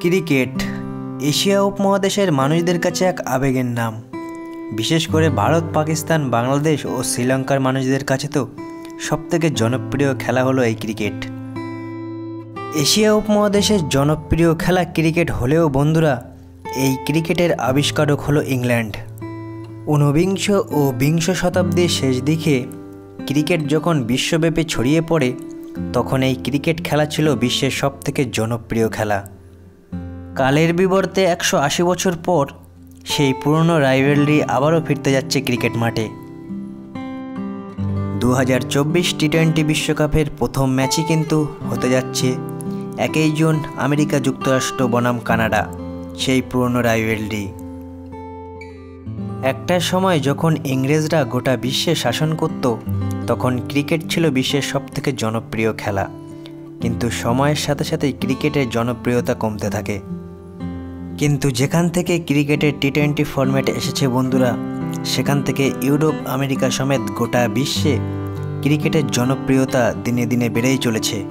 Cricket Asia উপমহাদেশের মানুষদের কাছে এক আবেগের নাম। বিশেষ করে ভারত, পাকিস্তান, বাংলাদেশ ও শ্রীলঙ্কার মানুষদের কাছে তো সবথেকে জনপ্রিয় খেলা হলো এই ক্রিকেট। এশিয়া উপমহাদেশের জনপ্রিয় খেলা ক্রিকেট হলেও বন্ধুরা, এই ক্রিকেটের আবিষ্কারক হলো ইংল্যান্ড। ঊনবিংশ ও বিংশ শতাব্দীর শেষ দিকে ক্রিকেট যখন বিশ্বব্যাপী ছড়িয়ে পড়ে, তখন এই ক্রিকেট খেলা ছিল বিশ্বের সবথেকে জনপ্রিয় খেলা। কালের বিবর্তে 180 বছর পর সেই পুরনো রাইভেলরি আবারও ফিরতে যাচ্ছে ক্রিকেট মাঠে। 2024 টি-20 বিশ্বকাপের প্রথম ম্যাচই কিন্তু হতে যাচ্ছে 1 জুন আমেরিকা যুক্তরাষ্ট্র বনাম কানাডা, সেই পুরনো রাইভেলরি। একটা সময় যখন ইংরেজরা গোটা বিশ্বে শাসন করত, তখন ক্রিকেট ছিল বিশ্বের সবথেকে জনপ্রিয় খেলা। কিন্তু সময়ের সাথে সাথে ক্রিকেটের জনপ্রিয়তা কমতে থাকে। কিন্তু যেখান থেকে ক্রিকেটের টি-20 ফরম্যাট এসেছে বন্ধুরা, সেখান থেকে ইউরোপ, আমেরিকা সমেত গোটা বিশ্বে ক্রিকেটের জনপ্রিয়তা দিনে দিনে বেড়েই চলেছে।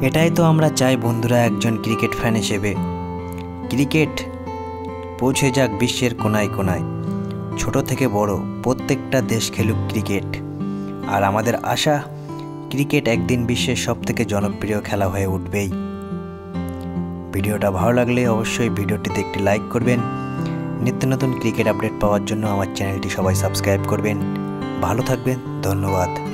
এটাই তো আমরা চাই বন্ধুরা, একজন ক্রিকেট ফ্যান হিসেবে। ক্রিকেট পৌঁছে যাক বিশ্বের কোনায় কোনায়, ছোট থেকে বড় প্রত্যেকটা দেশ খেলুক ক্রিকেট। আর আমাদের আশা, ক্রিকেট একদিন বিশ্বের সবথেকে জনপ্রিয় খেলা হয়ে উঠবেই। ভিডিওটা ভালো লাগলে অবশ্যই ভিডিওটিতে একটি লাইক করবেন। নিত্য নতুন ক্রিকেট আপডেট পাওয়ার জন্য আমার চ্যানেলটি সবাই সাবস্ক্রাইব করবেন। ভালো থাকবেন, ধন্যবাদ।